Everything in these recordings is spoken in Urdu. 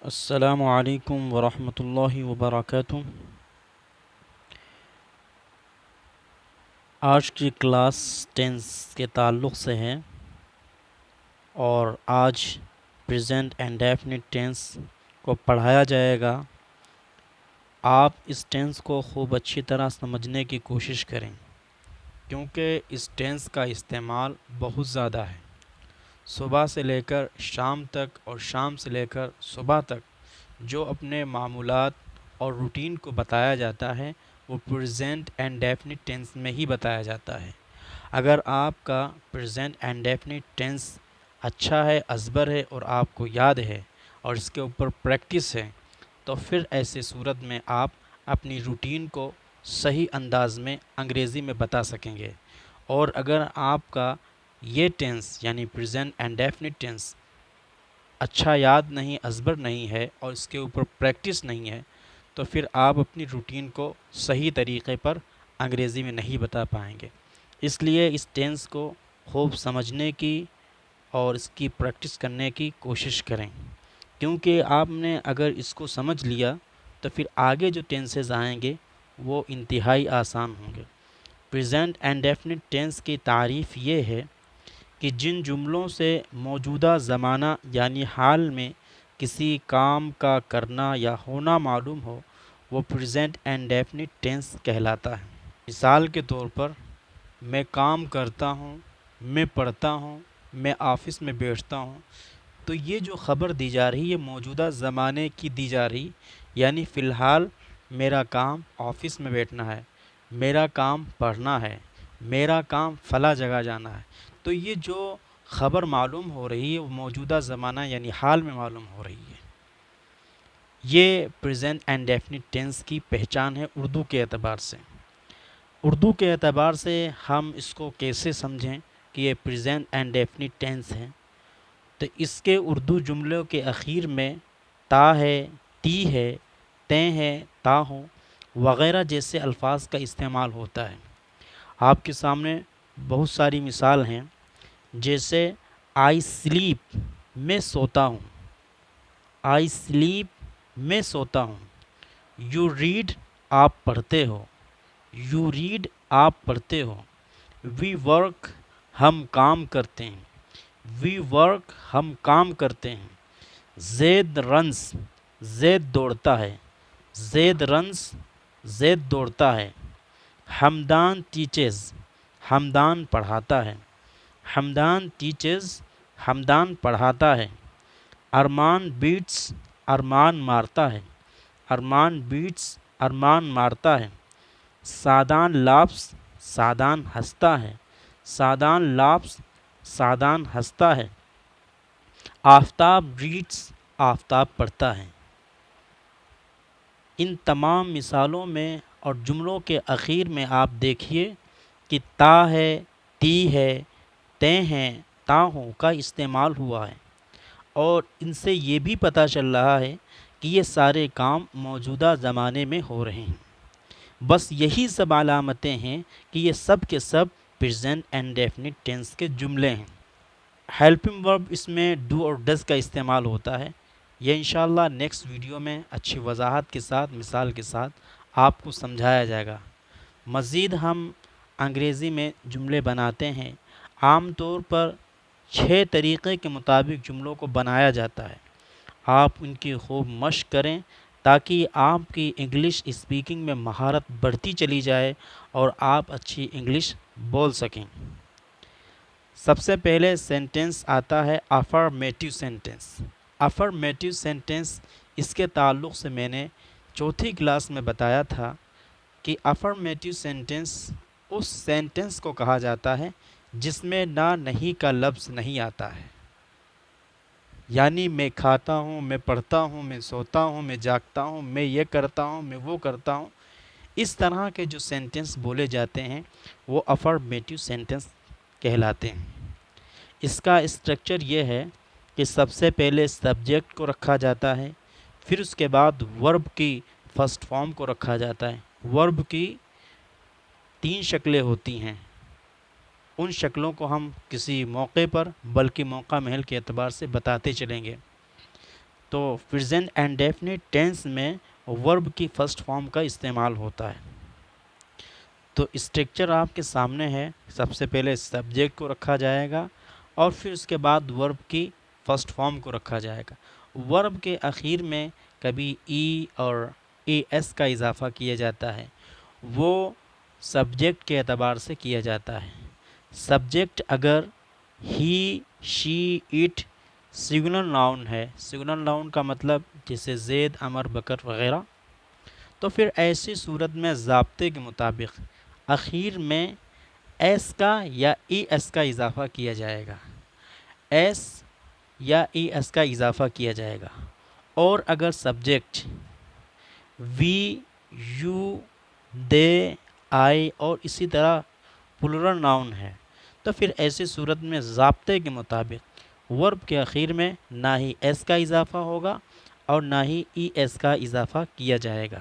السلام علیکم ورحمۃ اللہ وبرکاتہ۔ آج کی کلاس ٹینس کے تعلق سے ہے اور آج پریزنٹ اینڈ ڈیفینٹ ٹینس کو پڑھایا جائے گا۔ آپ اس ٹینس کو خوب اچھی طرح سمجھنے کی کوشش کریں کیونکہ اس ٹینس کا استعمال بہت زیادہ ہے۔ صبح سے لے کر شام تک اور شام سے لے کر صبح تک جو اپنے معمولات اور روٹین کو بتایا جاتا ہے وہ پریزنٹ اینڈ ڈیفینٹ ٹینس میں ہی بتایا جاتا ہے۔ اگر آپ کا پریزنٹ اینڈ ڈیفینٹ ٹینس اچھا ہے، ازبر ہے اور آپ کو یاد ہے اور اس کے اوپر پریکٹس ہے تو پھر ایسے صورت میں آپ اپنی روٹین کو صحیح انداز میں انگریزی میں بتا سکیں گے۔ اور اگر آپ کا یہ ٹینس یعنی پریزنٹ اینڈ ڈیفینٹ ٹینس اچھا یاد نہیں، ازبر نہیں ہے اور اس کے اوپر پریکٹس نہیں ہے تو پھر آپ اپنی روٹین کو صحیح طریقے پر انگریزی میں نہیں بتا پائیں گے۔ اس لیے اس ٹینس کو خوب سمجھنے کی اور اس کی پریکٹس کرنے کی کوشش کریں کیونکہ آپ نے اگر اس کو سمجھ لیا تو پھر آگے جو ٹینسز آئیں گے وہ انتہائی آسان ہوں گے۔ پریزنٹ اینڈ ڈیفینٹ ٹینس کی تعریف یہ ہے کہ جن جملوں سے موجودہ زمانہ یعنی حال میں کسی کام کا کرنا یا ہونا معلوم ہو وہ پریزنٹ اینڈ ڈیفینٹ ٹینس کہلاتا ہے۔ مثال کے طور پر میں کام کرتا ہوں، میں پڑھتا ہوں، میں آفس میں بیٹھتا ہوں، تو یہ جو خبر دی جا رہی ہے یہ موجودہ زمانے کی دی جا رہی، یعنی فی الحال میرا کام آفس میں بیٹھنا ہے، میرا کام پڑھنا ہے، میرا کام فلاں جگہ جانا ہے، تو یہ جو خبر معلوم ہو رہی ہے وہ موجودہ زمانہ یعنی حال میں معلوم ہو رہی ہے۔ یہ پریزنٹ اینڈ ڈیفینٹ ٹینس کی پہچان ہے اردو کے اعتبار سے۔ اردو کے اعتبار سے ہم اس کو کیسے سمجھیں کہ یہ پریزنٹ اینڈ ڈیفینٹ ٹینس ہے، تو اس کے اردو جملوں کے اخیر میں تا ہے، تی ہے، تیں ہے، تا ہوں وغیرہ جیسے الفاظ کا استعمال ہوتا ہے۔ آپ کے سامنے بہت ساری مثال ہیں، جیسے آئی سلیپ میں سوتا ہوں، آئی سلیپ میں سوتا ہوں۔ یو ریڈ آپ پڑھتے ہو، یو ریڈ آپ پڑھتے ہو۔ وی ورک ہم کام کرتے ہیں، وی ورک ہم کام کرتے ہیں۔ زید رنس زید دوڑتا ہے، زید رنس زید دوڑتا ہے۔ حمدان ٹیچز حمدان پڑھاتا ہے، حمدان ٹیچز حمدان پڑھاتا ہے۔ ارمان بیٹس ارمان مارتا ہے، ارمان بیٹس ارمان مارتا ہے۔ سعدان لاپس سعدان ہنستا ہے، سعدان لاپس سعدان ہنستا ہے۔ آفتاب ریڈس آفتاب پڑھتا ہے۔ ان تمام مثالوں میں اور جملوں کے اخیر میں آپ دیکھیے کہ تا ہے، تی ہے، تے ہیں، تا ہوں کا استعمال ہوا ہے اور ان سے یہ بھی پتہ چل رہا ہے کہ یہ سارے کام موجودہ زمانے میں ہو رہے ہیں۔ بس یہی سب علامتیں ہیں کہ یہ سب کے سب پریزنٹ اینڈ ڈیفینٹ ٹینس کے جملے ہیں۔ ہیلپنگ ورب اس میں ڈو اور ڈز کا استعمال ہوتا ہے۔ یہ انشاءاللہ نیکسٹ ویڈیو میں اچھی وضاحت کے ساتھ مثال کے ساتھ آپ کو سمجھایا جائے گا۔ مزید ہم انگریزی میں جملے بناتے ہیں، عام طور پر 6 طریقے کے مطابق جملوں کو بنایا جاتا ہے۔ آپ ان کی خوب مشق کریں تاکہ آپ کی انگلش اسپیکنگ میں مہارت بڑھتی چلی جائے اور آپ اچھی انگلش بول سکیں۔ سب سے پہلے سینٹنس آتا ہے افرمیٹیو سینٹنس۔ افرمیٹیو سینٹنس اس کے تعلق سے میں نے چوتھی کلاس میں بتایا تھا کہ افرمیٹیو سینٹنس اس سینٹنس کو کہا جاتا ہے جس میں نہ نہیں کا لفظ نہیں آتا ہے، یعنی میں کھاتا ہوں، میں پڑھتا ہوں، میں سوتا ہوں، میں جاگتا ہوں، میں یہ کرتا ہوں، میں وہ کرتا ہوں، اس طرح کے جو سینٹنس بولے جاتے ہیں وہ افرمیٹیو سینٹنس کہلاتے ہیں۔ اس کا اسٹرکچر یہ ہے کہ سب سے پہلے سبجیکٹ کو رکھا جاتا ہے، پھر اس کے بعد ورب کی فرسٹ فارم کو رکھا جاتا ہے۔ ورب کی 3 شکلیں ہوتی ہیں، ان شکلوں کو ہم کسی موقع پر بلکہ موقع محل کے اعتبار سے بتاتے چلیں گے۔ تو پریزنٹ اینڈ ڈیفینٹ ٹینس میں ورب کی فرسٹ فارم کا استعمال ہوتا ہے۔ تو اسٹرکچر آپ کے سامنے ہے، سب سے پہلے سبجیکٹ کو رکھا جائے گا اور پھر اس کے بعد ورب کی فرسٹ فارم کو رکھا جائے گا۔ ورب کے اخیر میں کبھی ای اور ای ایس کا اضافہ کیا جاتا ہے، وہ سبجیکٹ کے اعتبار سے کیا جاتا ہے۔ سبجیکٹ اگر ہی، شی، اٹ سنگولر ناؤن ہے، سنگولر ناؤن کا مطلب جیسے زید، عمر، بکر وغیرہ، تو پھر ایسی صورت میں ضابطے کے مطابق اخیر میں ایس کا یا ای ایس کا اضافہ کیا جائے گا، ایس یا ای ایس کا اضافہ کیا جائے گا۔ اور اگر سبجیکٹ وی، یو، دے، آئی اور اسی طرح پلورل ناؤن ہے تو پھر ایسی صورت میں ضابطے کے مطابق ورب کے اخیر میں نہ ہی ایس کا اضافہ ہوگا اور نہ ہی ای ایس کا اضافہ کیا جائے گا۔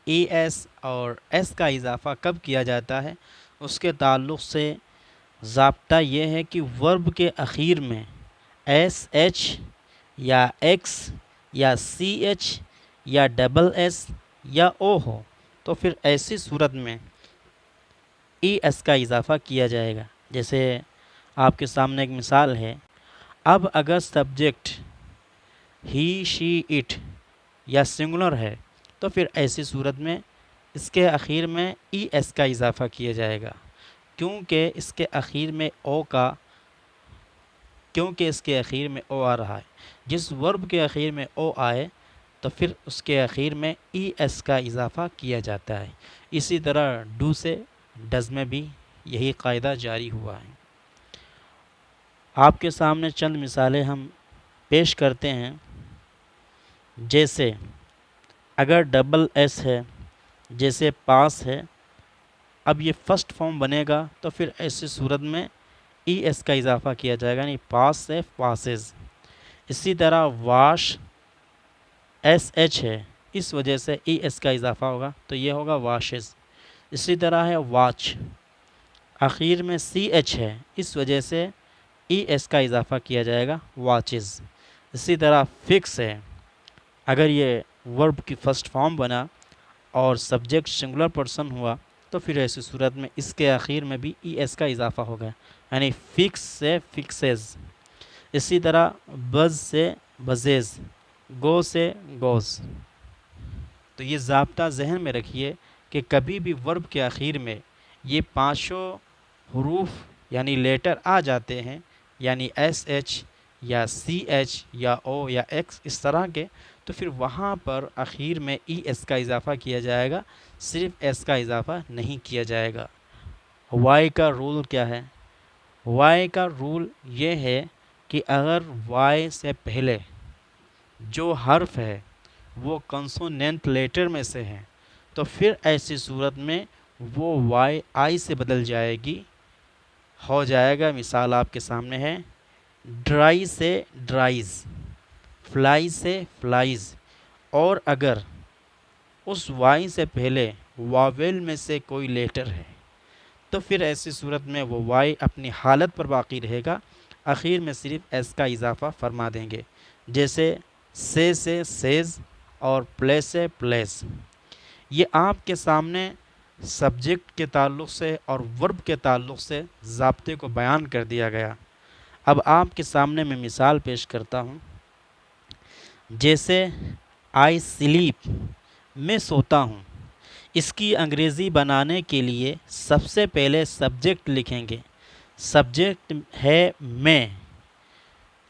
ای ایس اور ایس کا اضافہ کب کیا جاتا ہے اس کے تعلق سے ضابطہ یہ ہے کہ ورب کے اخیر میں ایس ایچ یا ایکس یا سی ایچ یا ڈبل ایس یا او ہو تو پھر ایسی صورت میں ای ایس کا اضافہ کیا جائے گا۔ جیسے آپ کے سامنے ایک مثال ہے، اب اگر سبجیکٹ ہی، شی، اٹ یا سنگولر ہے تو پھر ایسی صورت میں اس کے اخیر میں ای ایس کا اضافہ کیا جائے گا، کیونکہ اس کے اخیر میں او آ رہا ہے۔ جس ورب کے اخیر میں او آئے تو پھر اس کے اخیر میں ای ایس کا اضافہ کیا جاتا ہے۔ اسی طرح ڈو سے ڈز میں بھی یہی قاعدہ جاری ہوا ہے۔ آپ کے سامنے چند مثالیں ہم پیش کرتے ہیں، جیسے اگر ڈبل ایس ہے، جیسے پاس ہے، اب یہ فرسٹ فارم بنے گا تو پھر ایسی صورت میں ای ایس کا اضافہ کیا جائے گا، یعنی پاس سے پاسز۔ اسی طرح واش ایس ایچ ہے، اس وجہ سے ای ایس کا اضافہ ہوگا تو یہ ہوگا واشز۔ اسی طرح ہے واچ، اخیر میں سی ایچ ہے، اس وجہ سے ای ایس کا اضافہ کیا جائے گا واچز۔ اسی طرح فکس ہے، اگر یہ ورب کی فرسٹ فارم بنا اور سبجیکٹ سنگولر پرسن ہوا تو پھر ایسی صورت میں اس کے اخیر میں بھی ای ایس کا اضافہ ہوگا، یعنی فکس سے فکسز۔ اسی طرح بز سے بزیز، گو سے گوز۔ تو یہ ضابطہ ذہن میں رکھیے کہ کبھی بھی ورب کے اخیر میں یہ پانچوں حروف یعنی لیٹر آ جاتے ہیں، یعنی ایس ایچ یا سی ایچ یا او یا ایکس اس طرح کے، تو پھر وہاں پر اخیر میں ای ایس کا اضافہ کیا جائے گا، صرف ایس کا اضافہ نہیں کیا جائے گا۔ وائی کا رول کیا ہے؟ وائی کا رول یہ ہے کہ اگر وائی سے پہلے جو حرف ہے وہ کنسوننٹ لیٹر میں سے ہے تو پھر ایسی صورت میں وہ وائی آئی سے بدل جائے گی، ہو جائے گا۔ مثال آپ کے سامنے ہے، ڈرائی سے ڈرائیز، فلائی سے فلائز۔ اور اگر اس وائی سے پہلے واویل میں سے کوئی لیٹر ہے تو پھر ایسی صورت میں وہ وائی اپنی حالت پر باقی رہے گا، اخیر میں صرف ایس کا اضافہ فرما دیں گے، جیسے سے سیز اور پلے سے پلیس۔ یہ آپ کے سامنے سبجیکٹ کے تعلق سے اور ورب کے تعلق سے ضابطے کو بیان کر دیا گیا۔ اب آپ کے سامنے میں مثال پیش کرتا ہوں، جیسے آئی سلیپ، میں سوتا ہوں۔ اس کی انگریزی بنانے کے لیے سب سے پہلے سبجیکٹ لکھیں گے۔ سبجیکٹ ہے میں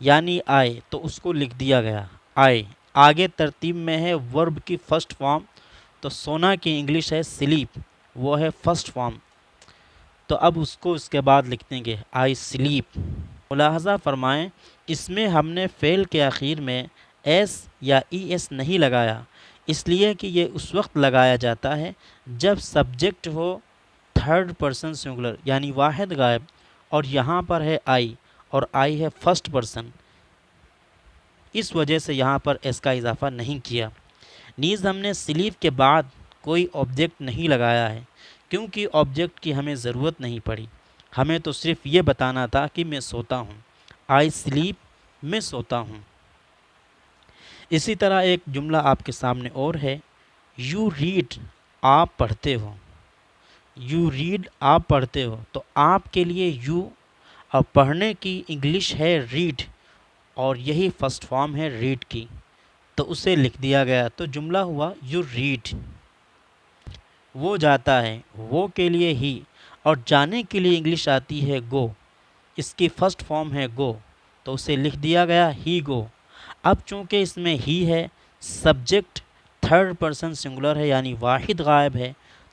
یعنی آئی، تو اس کو لکھ دیا گیا آئی۔ آگے ترتیب میں ہے ورب کی فرسٹ فارم، تو سونا کی انگلش ہے سلیپ، وہ ہے فرسٹ فارم، تو اب اس کو اس کے بعد لکھ دیں گے آئی سلیپ۔ ملاحظہ فرمائیں، اس میں ہم نے فعل کے اخیر میں ایس یا ای ایس نہیں لگایا، اس لیے کہ یہ اس وقت لگایا جاتا ہے جب سبجیکٹ ہو تھرڈ پرسن سنگولر یعنی واحد غائب، اور یہاں پر ہے آئی اور آئی ہے فرسٹ پرسن، اس وجہ سے یہاں پر ایس کا اضافہ نہیں کیا۔ نیز ہم نے سلیپ کے بعد کوئی آبجیکٹ نہیں لگایا ہے کیونکہ آبجیکٹ کی ہمیں ضرورت نہیں پڑی، ہمیں تو صرف یہ بتانا تھا کہ میں سوتا ہوں، آئی سلیپ، میں سوتا ہوں۔ اسی طرح ایک جملہ آپ کے سامنے اور ہے، یو ریڈ، آپ پڑھتے ہو، یو ریڈ آپ پڑھتے ہو، تو آپ کے لیے یو اور پڑھنے کی انگلش ہے ریڈ، اور یہی فرسٹ فارم ہے ریڈ کی، تو اسے لکھ دیا گیا، تو جملہ ہوا یو ریڈ۔ وہ جاتا ہے، وہ کے لیے ہی، اور جانے کے لیے انگلش آتی ہے گو، اس کی فرسٹ فارم ہے گو، تو اسے لکھ دیا گیا ہی گو۔ اب چونکہ اس میں ہی ہے، سبجیکٹ تھرڈ پرسن سنگولر ہے یعنی واحد غائب ہے،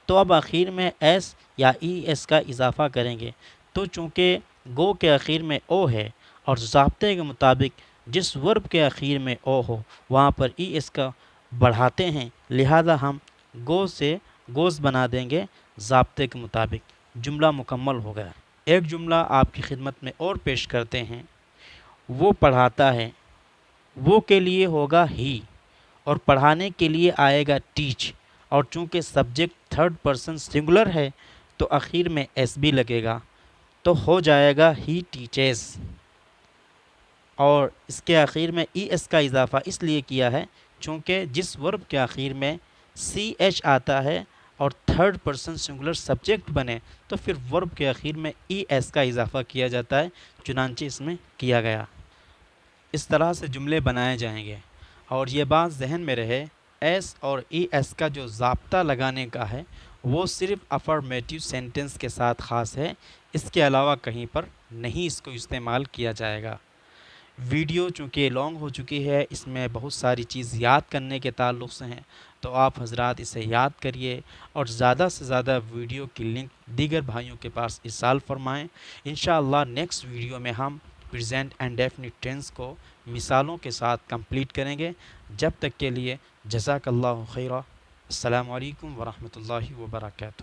تو اب آخر میں ایس یا ای ایس کا اضافہ کریں گے، تو چونکہ گو کے آخر میں او ہے اور ضابطے کے مطابق جس ورب کے آخر میں او ہو وہاں پر ای ایس کا بڑھاتے ہیں، لہذا ہم گو سے گوز بنا دیں گے ضابطے کے مطابق۔ جملہ مکمل ہو گیا۔ ایک جملہ آپ کی خدمت میں اور پیش کرتے ہیں، وہ پڑھاتا ہے، وہ کے لیے ہوگا ہی، اور پڑھانے کے لیے آئے گا ٹیچ، اور چونکہ سبجیکٹ تھرڈ پرسن سنگولر ہے تو آخر میں ایس بھی لگے گا، تو ہو جائے گا ہی ٹیچز، اور اس کے آخر میں ای ایس کا اضافہ اس لیے کیا ہے چونکہ جس ورب کے آخر میں سی ایچ آتا ہے اور تھرڈ پرسن سنگولر سبجیکٹ بنے تو پھر ورب کے آخر میں ای ایس کا اضافہ کیا جاتا ہے، چنانچہ اس میں کیا گیا۔ اس طرح سے جملے بنائے جائیں گے، اور یہ بات ذہن میں رہے، ایس اور ای ایس کا جو ضابطہ لگانے کا ہے وہ صرف افرمیٹیو سینٹنس کے ساتھ خاص ہے، اس کے علاوہ کہیں پر نہیں اس کو استعمال کیا جائے گا۔ ویڈیو چونکہ لانگ ہو چکی ہے، اس میں بہت ساری چیز یاد کرنے کے تعلق سے ہیں، تو آپ حضرات اسے یاد کریے اور زیادہ سے زیادہ ویڈیو کی لنک دیگر بھائیوں کے پاس ارسال فرمائیں۔ انشاءاللہ نیکسٹ ویڈیو میں ہم پریزنٹ اینڈ ڈیفینٹ ٹینس کو مثالوں کے ساتھ کمپلیٹ کریں گے۔ جب تک کے لیے جزاک اللہ خیرہ۔ السلام علیکم ورحمۃ اللہ وبرکاتہ۔